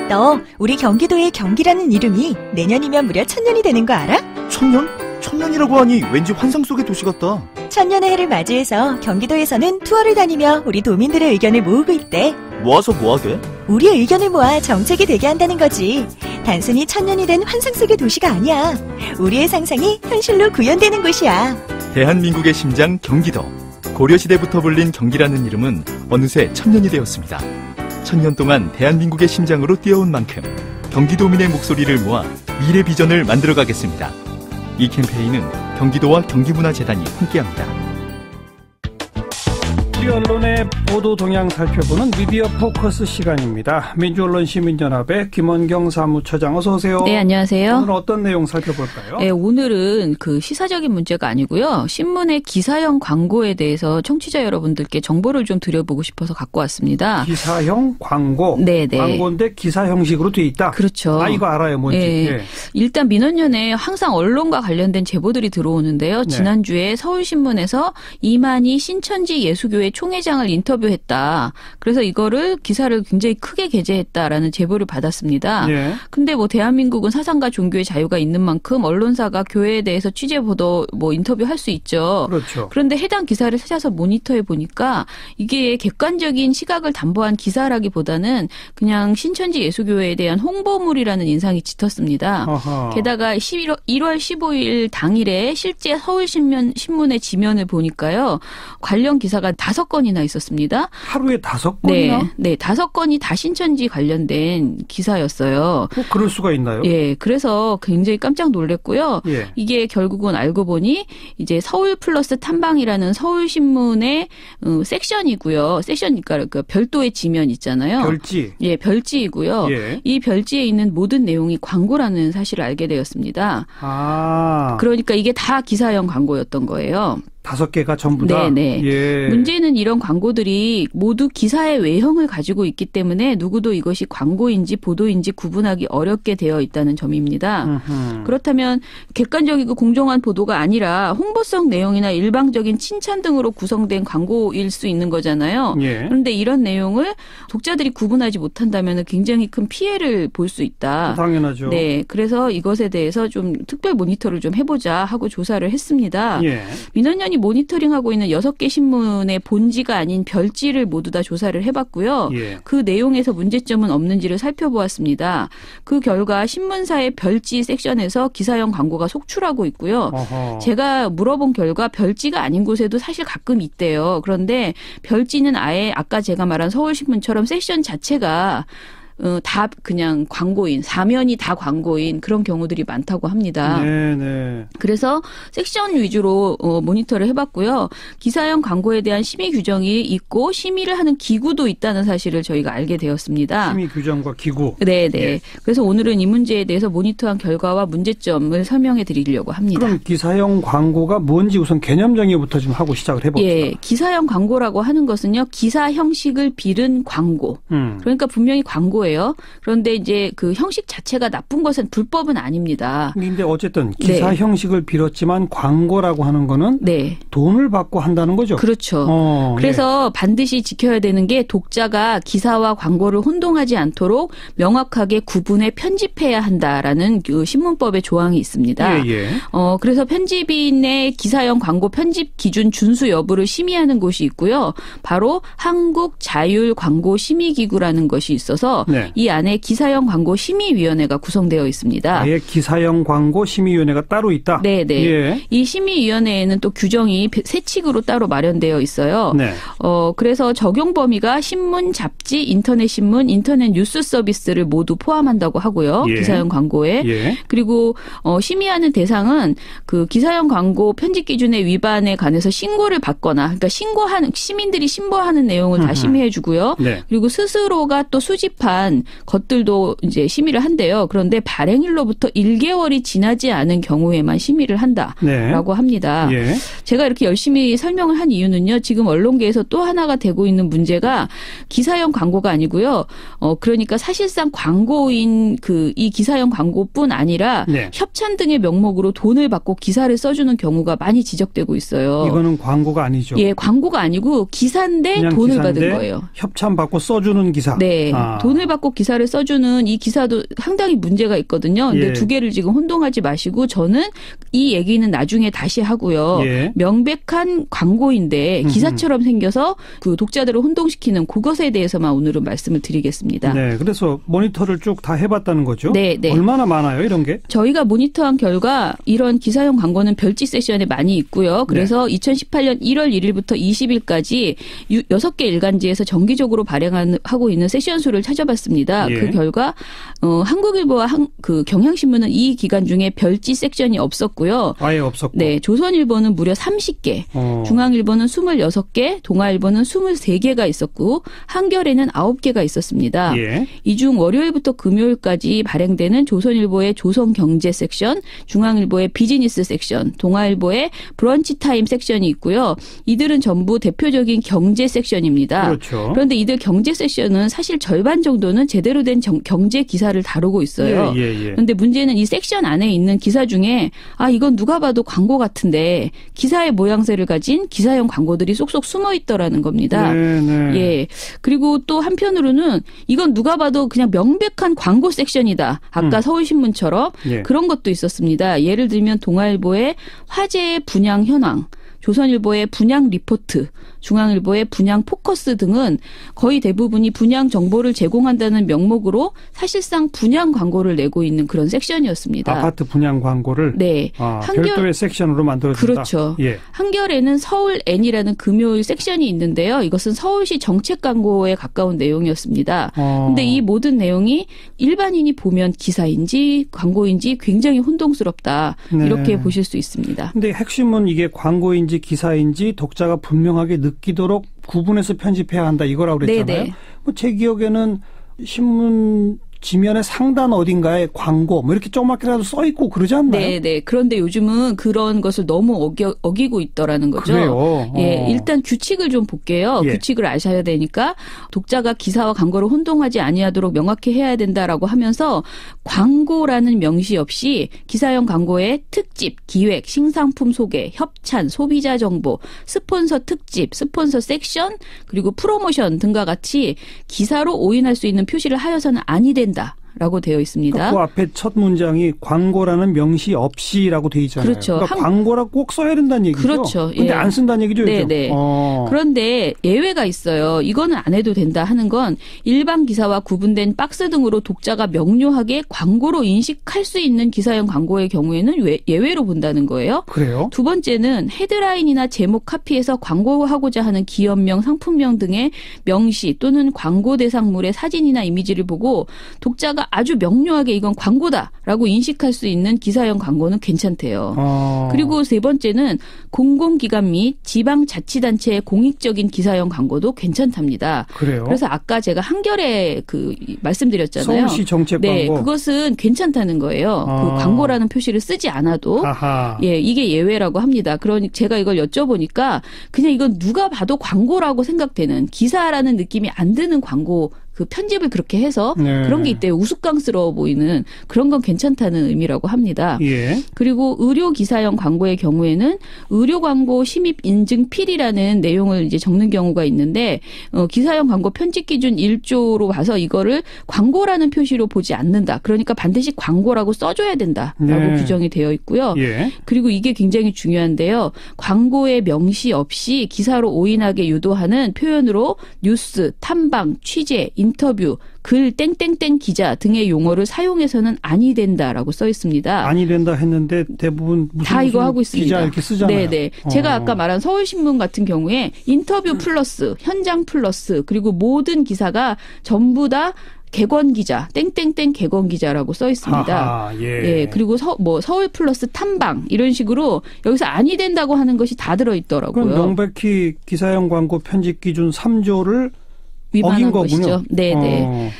너 우리 경기도의 경기라는 이름이 내년이면 무려 1000년이 되는 거 알아? 1000년? 1000년이라고 하니 왠지 환상 속의 도시 같다. 1000년의 해를 맞이해서 경기도에서는 투어를 다니며 우리 도민들의 의견을 모으고 있대. 모아서 뭐하게? 우리의 의견을 모아 정책이 되게 한다는 거지. 단순히 1000년이 된 환상 속의 도시가 아니야. 우리의 상상이 현실로 구현되는 곳이야. 대한민국의 심장 경기도. 고려시대부터 불린 경기라는 이름은 어느새 1000년이 되었습니다. 1000년 동안 대한민국의 심장으로 뛰어온 만큼 경기도민의 목소리를 모아 미래 비전을 만들어가겠습니다. 이 캠페인은 경기도와 경기문화재단이 함께합니다. 우리 언론의 보도 동향 살펴보는 미디어 포커스 시간입니다. 민주언론 시민연합의 김원경 사무처장 어서 오세요. 네, 안녕하세요. 오늘 어떤 내용 살펴볼까요? 네, 오늘은 그 시사적인 문제가 아니고요. 신문의 기사형 광고에 대해서 청취자 여러분들께 정보를 좀 드려보고 싶어서 갖고 왔습니다. 기사형 광고. 네네. 광고인데 기사 형식으로 돼 있다. 그렇죠. 아, 이거 알아요, 뭔지. 네. 네. 일단 민원연에 항상 언론과 관련된 제보들이 들어오는데요. 네. 지난주에 서울신문에서 이만희 신천지 예수교회 총회장을 인터뷰했다. 그래서 이거를 기사를 굉장히 크게 게재했다라는 제보를 받았습니다. 네. 근데 뭐 대한민국은 사상과 종교의 자유가 있는 만큼 언론사가 교회에 대해서 취재 보도 뭐 인터뷰할 수 있죠. 그렇죠. 그런데 해당 기사를 찾아서 모니터해 보니까 이게 객관적인 시각을 담보한 기사라기보다는 그냥 신천지 예수교회에 대한 홍보물이라는 인상이 짙었습니다. 아하. 게다가 1월 15일 당일에 실제 서울신문의 지면을 보니까요. 관련 기사가 5건이나 있었습니다. 하루에 5건이나? 네, 5건이 다 신천지 관련된 기사였어요. 뭐 그럴 수가 있나요? 예, 그래서 굉장히 깜짝 놀랐고요. 예. 이게 결국은 알고 보니 이제 서울 플러스 탐방이라는 서울신문의 섹션이고요. 섹션이니까 그 별도의 지면 있잖아요. 별지. 예, 별지이고요. 예. 이 별지에 있는 모든 내용이 광고라는 사실을 알게 되었습니다. 아. 그러니까 이게 다 기사형 광고였던 거예요. 5개가 전부 다? 네네. 예. 문제는 이런 광고들이 모두 기사의 외형을 가지고 있기 때문에 누구도 이것이 광고인지 보도인지 구분하기 어렵게 되어 있다는 점입니다. 그렇다면 객관적이고 공정한 보도가 아니라 홍보성 내용이나 일방적인 칭찬 등으로 구성된 광고일 수 있는 거잖아요. 예. 그런데 이런 내용을 독자들이 구분하지 못한다면 굉장히 큰 피해를 볼 수 있다. 당연하죠. 네, 그래서 이것에 대해서 좀 특별 모니터를 좀 해보자 하고 조사를 했습니다. 예. 민원연이 모니터링하고 있는 6개 신문의 본지가 아닌 별지를 모두 다 조사를 해봤고요. 예. 그 내용에서 문제점은 없는지를 살펴보았습니다. 그 결과 신문사의 별지 섹션에서 기사형 광고가 속출하고 있고요. 어허. 제가 물어본 결과 별지가 아닌 곳에도 사실 가끔 있대요. 그런데 별지는 아예 아까 제가 말한 서울신문처럼 섹션 자체가 다 그냥 광고인, 사면이 다 광고인 그런 경우들이 많다고 합니다. 네네. 그래서 섹션 위주로 모니터를 해봤고요. 기사형 광고에 대한 심의 규정이 있고 심의를 하는 기구도 있다는 사실을 저희가 알게 되었습니다. 심의 규정과 기구. 네네. 예. 그래서 오늘은 이 문제에 대해서 모니터한 결과와 문제점을 설명해 드리려고 합니다. 그럼 기사형 광고가 뭔지 우선 개념 정의부터 좀 하고 시작을 해봅시다. 예, 기사형 광고라고 하는 것은요. 기사 형식을 빌은 광고. 그러니까 분명히 광고예요. 그런데 이제 그 형식 자체가 나쁜 것은 불법은 아닙니다. 근데 어쨌든 기사 네. 형식을 빌었지만 광고라고 하는 거는 네. 돈을 받고 한다는 거죠. 그렇죠. 그래서 예. 반드시 지켜야 되는 게 독자가 기사와 광고를 혼동하지 않도록 명확하게 구분해 편집해야 한다라는 그 신문법의 조항이 있습니다. 예. 그래서 편집인의 기사형 광고 편집 기준 준수 여부를 심의하는 곳이 있고요. 바로 한국자율광고심의기구라는 것이 있어서 네. 이 안에 기사형 광고 심의위원회가 구성되어 있습니다. 아예 기사형 광고 심의위원회가 따로 있다. 네네. 예. 이 심의위원회에는 또 규정이 세 칙으로 따로 마련되어 있어요. 네. 그래서 적용 범위가 신문, 잡지, 인터넷 신문, 인터넷 뉴스 서비스를 모두 포함한다고 하고요. 예. 기사형 광고에. 예. 그리고 심의하는 대상은 그 기사형 광고 편집 기준의 위반에 관해서 신고를 받거나 그러니까 신고하는 시민들이 신고하는 내용을 다 심의해 주고요. 네. 그리고 스스로가 또 수집한 것들도 이제 심의를 한대요. 그런데 발행일로부터 1개월이 지나지 않은 경우에만 심의를 한다라고 합니다. 예. 제가 이렇게 열심히 설명을 한 이유는요. 지금 언론계에서 또 하나가 되고 있는 문제가 기사형 광고가 아니고요. 그러니까 사실상 광고인 이 기사형 광고뿐 아니라 네. 협찬 등의 명목으로 돈을 받고 기사를 써주는 경우가 많이 지적되고 있어요. 이거는 광고가 아니죠. 예, 광고가 아니고 기사인데 돈을 기사인데 받은 거예요. 협찬 받고 써주는 기사. 네, 돈을 받고 갖고 기사를 써주는 이 기사도 상당히 문제가 있거든요. 근데 예. 두 개를 지금 혼동하지 마시고 저는 이 얘기는 나중에 다시 하고요. 예. 명백한 광고인데 기사처럼 생겨서 그 독자들을 혼동시키는 그것에 대해서만 오늘은 말씀을 드리겠습니다. 네, 그래서 모니터를 쭉 다 해봤다는 거죠? 네, 네. 얼마나 많아요, 이런 게? 저희가 모니터한 결과 이런 기사형 광고는 별지 세션에 많이 있고요. 그래서 2018년 1월 1일부터 20일까지 6개 일간지에서 정기적으로 발행하고 있는 세션 수를 찾아봤습니다. 예. 그 결과 한국일보와 그 경향신문은 이 기간 중에 별지 섹션이 없었고요. 아예 없었고. 네, 조선일보는 무려 30개, 중앙일보는 26개, 동아일보는 23개가 있었고 한겨레는 9개가 있었습니다. 예. 이 중 월요일부터 금요일까지 발행되는 조선일보의 조선경제 섹션, 중앙일보의 비즈니스 섹션, 동아일보의 브런치 타임 섹션이 있고요. 이들은 전부 대표적인 경제 섹션입니다. 그렇죠. 그런데 이들 경제 섹션은 사실 절반 정도는 제대로 된 경제 기사를 다루고 있어요. 예. 그런데 문제는 이 섹션 안에 있는 기사 중에 이건 누가 봐도 광고 같은데 기사의 모양새를 가진 기사형 광고들이 쏙쏙 숨어 있더라는 겁니다. 네. 예. 그리고 또 한편으로는 이건 누가 봐도 그냥 명백한 광고 섹션이다. 아까 서울신문처럼 예. 그런 것도 있었습니다. 예를 들면 동아일보의 화재의 분양 현황, 조선일보의 분양 리포트, 중앙일보의 분양 포커스 등은 거의 대부분이 분양 정보를 제공한다는 명목으로 사실상 분양 광고를 내고 있는 그런 섹션이었습니다. 아파트 분양 광고를 네. 별도의 сек션으로 만들어준다. 그렇죠. 예. 한겨레는 서울 N이라는 금요일 섹션이 있는데요. 이것은 서울시 정책 광고에 가까운 내용이었습니다. 그런데 이 모든 내용이 일반인이 보면 기사인지 광고인지 굉장히 혼동스럽다. 네. 이렇게 보실 수 있습니다. 근데 핵심은 이게 광고인지 기사인지 독자가 분명하게 느끼도록 구분해서 편집해야 한다 이거라고 그랬잖아요. 네네. 제 기억에는 신문 지면의 상단 어딘가에 광고 뭐 이렇게 조그맣게라도 써 있고 그러지 않나요? 네. 그런데 요즘은 그런 것을 너무 어기고 있더라는 거죠. 그래요? 예, 일단 규칙을 좀 볼게요. 예. 규칙을 아셔야 되니까 독자가 기사와 광고를 혼동하지 아니하도록 명확히 해야 된다라고 하면서 광고라는 명시 없이 기사형 광고에 특집, 기획, 신상품 소개, 협찬, 소비자 정보, 스폰서 특집, 스폰서 섹션, 그리고 프로모션 등과 같이 기사로 오인할 수 있는 표시를 하여서는 아니 된다라고 되어 있습니다. 그 앞에 첫 문장이 광고라는 명시 없이라고 되어 있잖아요. 그렇죠. 그러니까 광고라고 꼭 써야 된다는 얘기죠. 그렇죠. 근데 예. 안 쓴다는 얘기죠. 네네. 그런데 예외가 있어요. 이거는 안 해도 된다 하는 건 일반 기사와 구분된 박스 등으로 독자가 명료하게 광고로 인식할 수 있는 기사형 광고의 경우에는 예외로 본다는 거예요. 그래요? 두 번째는 헤드라인이나 제목 카피에서 광고하고자 하는 기업명, 상품명 등의 명시 또는 광고 대상물의 사진이나 이미지를 보고 독자가 아주 명료하게 이건 광고다라고 인식할 수 있는 기사형 광고는 괜찮대요. 그리고 세 번째는 공공기관 및 지방자치단체의 공익적인 기사형 광고도 괜찮답니다. 그래요? 그래서 아까 제가 한겨레 말씀드렸잖아요. 서울시 정책 광고. 네, 그것은 괜찮다는 거예요. 그 광고라는 표시를 쓰지 않아도. 아하. 예, 이게 예외라고 합니다. 그러니 제가 이걸 여쭤보니까 그냥 이건 누가 봐도 광고라고 생각되는 기사라는 느낌이 안 드는 광고 그 편집을 그렇게 해서 네. 그런 게 있대요. 우스꽝스러워 보이는 그런 건 괜찮다는 의미라고 합니다. 예. 그리고 의료 기사형 광고의 경우에는 의료 광고 심의 인증 필이라는 내용을 이제 적는 경우가 있는데 기사형 광고 편집 기준 1조로 봐서 이거를 광고라는 표시로 보지 않는다. 그러니까 반드시 광고라고 써줘야 된다라고 네. 규정이 되어 있고요. 예. 그리고 이게 굉장히 중요한데요. 광고의 명시 없이 기사로 오인하게 유도하는 표현으로 뉴스, 탐방, 취재, 인터뷰, 글 땡땡땡 기자 등의 용어를 사용해서는 아니 된다라고 써 있습니다. 아니 된다 했는데 대부분 다 이거 하고 있습니다. 기자 이렇게 쓰잖아요. 네네. 제가 아까 말한 서울신문 같은 경우에 인터뷰 플러스, 현장 플러스, 그리고 모든 기사가 전부 다 객원 기자, 땡땡땡 객원 기자라고 써 있습니다. 아하, 예. 예, 그리고 서울 플러스 탐방 이런 식으로 여기서 아니 된다고 하는 것이 다 들어 있더라고요. 그럼 명백히 기사형 광고 편집 기준 3조를 위반한 어긴 것이죠. 거군요. 네네.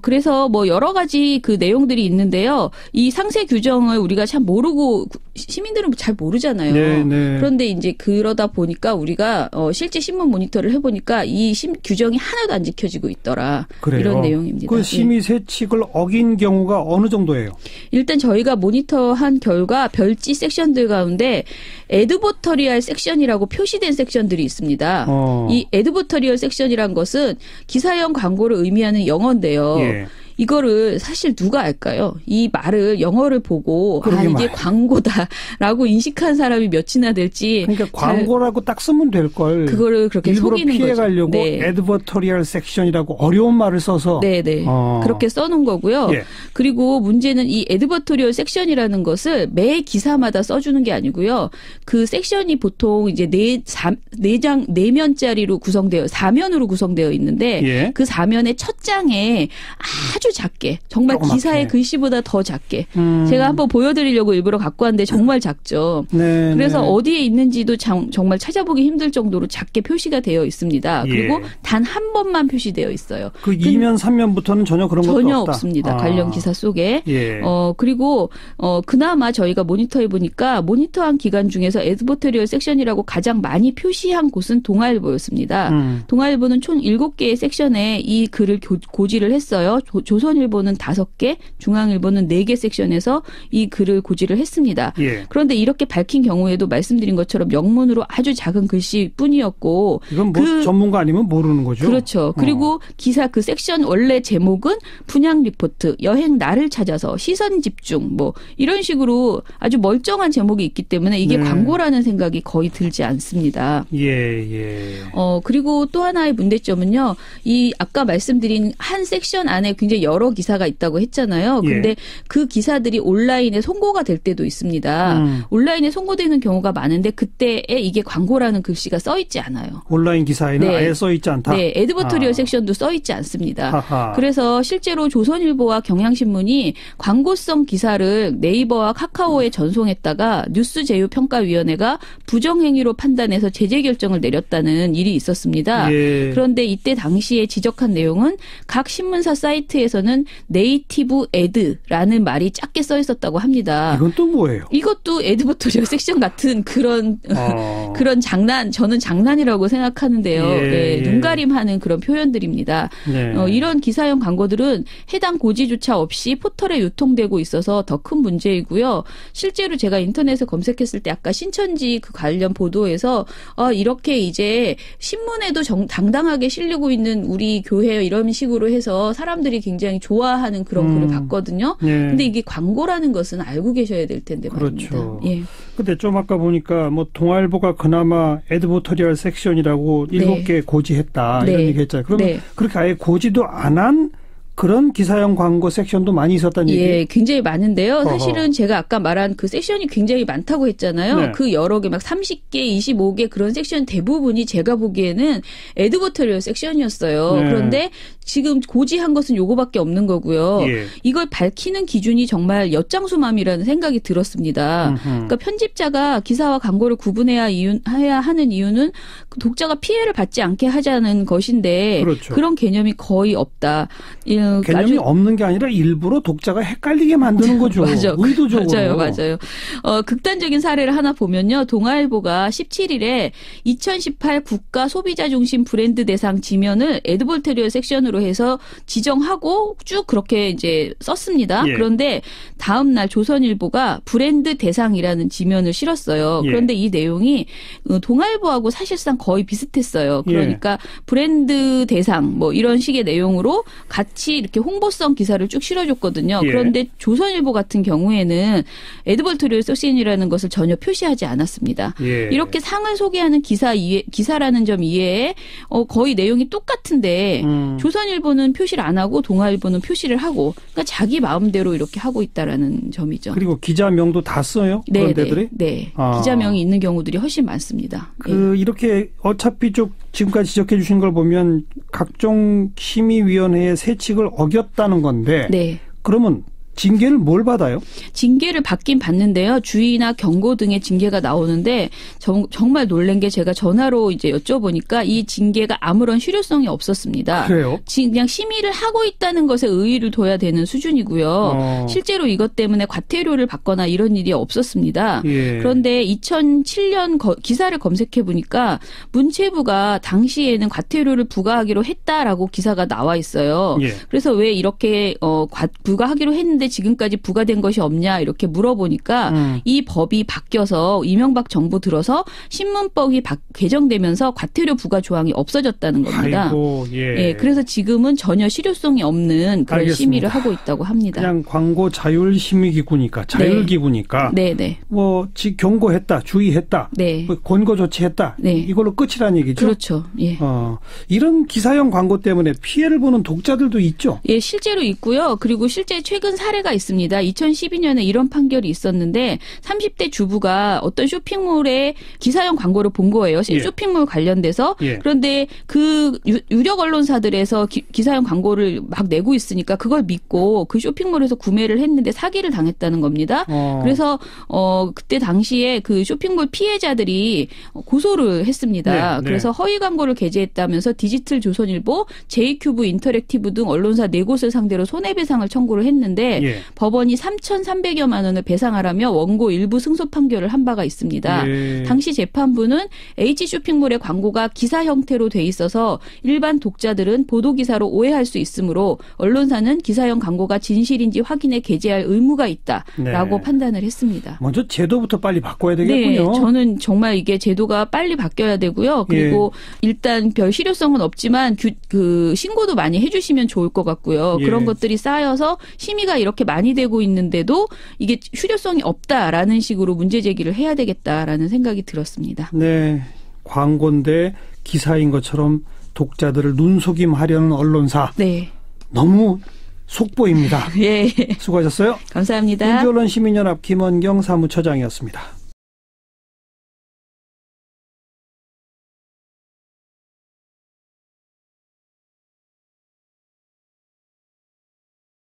그래서 뭐 여러 가지 그 내용들이 있는데요. 이 상세 규정을 우리가 참 모르고 시민들은 잘 모르잖아요. 네. 그런데 이제 그러다 보니까 우리가 실제 신문 모니터를 해보니까 이 규정이 하나도 안 지켜지고 있더라. 그래요. 이런 내용입니다. 그 심의 세칙을 어긴 경우가 어느 정도예요? 일단 저희가 모니터한 결과 별지 섹션들 가운데 에드버터리얼 섹션이라고 표시된 섹션들이 있습니다. 이 에드버터리얼 섹션이란 것은 기사형 광고를 의미하는 영어인데요. 예. 이거를 사실 누가 알까요? 이 말을 영어를 보고 이게 광고다라고 인식한 사람이 몇이나 될지. 그러니까 광고라고 딱 쓰면 될 걸. 그거를 그렇게 일부러 속이는 거죠. 피해가려고 에드버터리얼 섹션이라고 어려운 말을 써서. 네네. 그렇게 써놓은 거고요. 예. 그리고 문제는 이 에드버터리얼 섹션이라는 것을 매 기사마다 써주는 게 아니고요. 그 섹션이 보통 이제 4면짜리로 구성되어 4면으로 구성되어 있는데 예. 그 4면의 첫 장에 아주 작게 정말 조그맣게. 기사의 글씨보다 더 작게 제가 한번 보여드리려고 일부러 갖고 왔는데 정말 작죠. 네, 그래서 네. 어디에 있는지도 정말 찾아보기 힘들 정도로 작게 표시가 되어 있습니다. 예. 그리고 단 한 번만 표시되어 있어요. 그 2면 3면부터는 전혀 그런 것도 전혀 없다. 없습니다. 관련 기사 속에. 예. 그리고 그나마 저희가 모니터해 보니까 모니터한 기간 중에서 에드버터리얼 섹션이라고 가장 많이 표시한 곳은 동아일보였습니다. 동아일보는 총 7개의 섹션에 이 글을 고지를 했어요. 조선일보는 5개, 중앙일보는 4개 섹션에서 이 글을 고지를 했습니다. 예. 그런데 이렇게 밝힌 경우에도 말씀드린 것처럼 영문으로 아주 작은 글씨뿐이었고 이건 뭐 전문가 아니면 모르는 거죠. 그렇죠. 그리고 기사 그 섹션 원래 제목은 분양 리포트, 여행 나를 찾아서, 시선 집중 뭐 이런 식으로 아주 멀쩡한 제목이 있기 때문에 이게 광고라는 생각이 거의 들지 않습니다. 예. 그리고 또 하나의 문제점은요. 이 아까 말씀드린 한 섹션 안에 굉장히 여러 기사가 있다고 했잖아요. 근데 예. 그 기사들이 온라인에 송고가 될 때도 있습니다. 온라인에 송고되는 경우가 많은데 그때에 이게 광고라는 글씨가 써 있지 않아요. 온라인 기사에는 아예 써 있지 않다. 네, 에드버터리얼 섹션도 써 있지 않습니다. 하하. 그래서 실제로 조선일보와 경향신문이 광고성 기사를 네이버와 카카오에 전송했다가 뉴스제휴평가위원회가 부정행위로 판단해서 제재 결정을 내렸다는 일이 있었습니다. 예. 그런데 이때 당시에 지적한 내용은 각 신문사 사이트에서는 네이티브 에드라는 말이 작게 써 있었다고 합니다. 이건 또 뭐예요? 이것도 에드버터리얼 섹션 같은 그런 장난, 저는 장난이라고 생각하는데요. 예. 눈가림하는 그런 표현들입니다. 네. 이런 기사형 광고들은 해당 고지조차 없이 포털에 유통되고 있어서 더 큰 문제이고요. 실제로 제가 인터넷에 검색했을 때 아까 신천지 그 관련 보도에서 이렇게 이제 신문에도 당당하게 실리고 있는 우리 교회 이런 식으로 해서 사람들이 굉장히 좋아하는 그런 글을 봤거든요. 근데 이게 광고라는 것은 알고 계셔야 될 텐데 말입니다. 그렇죠. 예. 근데 좀 아까 보니까 뭐 동아일보가 그나마 에드버터리얼 섹션이라고 7개 고지했다 이런 얘기 했잖아요. 그러면 그렇게 아예 고지도 안 한 그런 기사형 광고 섹션도 많이 있었다는 얘기예요? 예, 굉장히 많은데요. 사실은 제가 아까 말한 그 섹션이 굉장히 많다고 했잖아요. 네. 그 여러 개 막 30개, 25개 그런 섹션 대부분이 제가 보기에는 에드버터리얼 섹션이었어요. 그런데 지금 고지한 것은 요거밖에 없는 거고요. 예. 이걸 밝히는 기준이 정말 엿장수맘이라는 생각이 들었습니다. 그러니까 편집자가 기사와 광고를 구분해야 하는 이유는 독자가 피해를 받지 않게 하자는 것인데 그렇죠. 그런 개념이 거의 없다. 개념이 없는 게 아니라 일부러 독자가 헷갈리게 만드는 거죠. 맞아. 의도적으로. 맞아요. 극단적인 사례를 하나 보면요. 동아일보가 17일에 2018 국가 소비자 중심 브랜드 대상 지면을 에드버터리얼 섹션으로 해서 지정하고 쭉 그렇게 이제 썼습니다. 예. 그런데 다음 날 조선일보가 브랜드 대상이라는 지면을 실었어요. 예. 그런데 이 내용이 동아일보하고 사실상 거의 비슷했어요. 그러니까 브랜드 대상 뭐 이런 식의 내용으로 같이 이렇게 홍보성 기사를 쭉 실어줬거든요. 예. 그런데 조선일보 같은 경우에는 에드버터리얼 섹션이라는 것을 전혀 표시하지 않았습니다. 예. 이렇게 상을 소개하는 기사라는 점 이외에 거의 내용이 똑같은데 조선일보는 표시를 안 하고 동아일보는 표시를 하고 그러니까 자기 마음대로 이렇게 하고 있다라는 점이죠. 그리고 기자명도 다 써요? 그런 데들이? 네. 기자명이 있는 경우들이 훨씬 많습니다. 이렇게 어차피 지금까지 지적해 주신 걸 보면 각종 심의위원회의 세칙을 어겼다는 건데 네. 그러면 징계를 뭘 받아요? 징계를 받긴 받는데요. 주의나 경고 등의 징계가 나오는데 정말 놀란 게 제가 전화로 이제 여쭤보니까 이 징계가 아무런 실효성이 없었습니다. 그래요? 그냥 심의를 하고 있다는 것에 의의를 둬야 되는 수준이고요. 실제로 이것 때문에 과태료를 받거나 이런 일이 없었습니다. 예. 그런데 2007년 기사를 검색해 보니까 문체부가 당시에는 과태료를 부과하기로 했다라고 기사가 나와 있어요. 예. 그래서 왜 이렇게 부과하기로 했는데 지금까지 부과된 것이 없냐 이렇게 물어보니까 이 법이 바뀌어서 이명박 정부 들어서 신문법이 개정되면서 과태료 부과 조항이 없어졌다는 겁니다. 아이고, 예. 예, 그래서 지금은 전혀 실효성이 없는 그런 알겠습니다. 심의를 하고 있다고 합니다. 그냥 광고 자율 심의기구니까 자율기구니까 네. 뭐 경고했다, 주의했다, 네. 뭐 권고 조치했다. 네. 이걸로 끝이라는 얘기죠. 그렇죠. 예. 이런 기사형 광고 때문에 피해를 보는 독자들도 있죠. 예, 실제로 있고요. 그리고 실제 최근 사례가 있습니다. 2012년에 이런 판결이 있었는데 30대 주부가 어떤 쇼핑몰에 기사형 광고를 본 거예요. 예. 쇼핑몰 관련돼서. 예. 그런데 그 유력 언론사들에서 기사형 광고를 막 내고 있으니까 그걸 믿고 그 쇼핑몰에서 구매를 했는데 사기를 당했다는 겁니다. 그래서 그때 당시에 그 쇼핑몰 피해자들이 고소를 했습니다. 네. 그래서 허위 광고를 게재했다면서 디지털 조선일보, JQB 인터랙티브 등 언론사 4곳을 상대로 손해배상을 청구를 했는데 예. 법원이 3,300여만 원을 배상하라며 원고 일부 승소 판결을 한 바가 있습니다. 예. 당시 재판부는 H쇼핑몰의 광고가 기사 형태로 돼 있어서 일반 독자들은 보도기사로 오해할 수 있으므로 언론사는 기사형 광고가 진실인지 확인해 게재할 의무가 있다라고 네. 판단을 했습니다. 먼저 제도부터 빨리 바꿔야 되겠군요. 네, 저는 정말 이게 제도가 빨리 바뀌어야 되고요. 그리고 예. 일단 별 실효성은 없지만 그 신고도 많이 해주시면 좋을 것 같고요. 예. 그런 것들이 쌓여서 심의가 이렇게 많이 되고 있는데도 이게 실효성이 없다라는 식으로 문제 제기를 해야 되겠다라는 생각이 들었습니다. 네, 광고인데 기사인 것처럼 독자들을 눈속임하려는 언론사. 네. 너무 속보입니다. 예. 수고하셨어요. 감사합니다. 민주언론시민연합 김원경 사무처장이었습니다.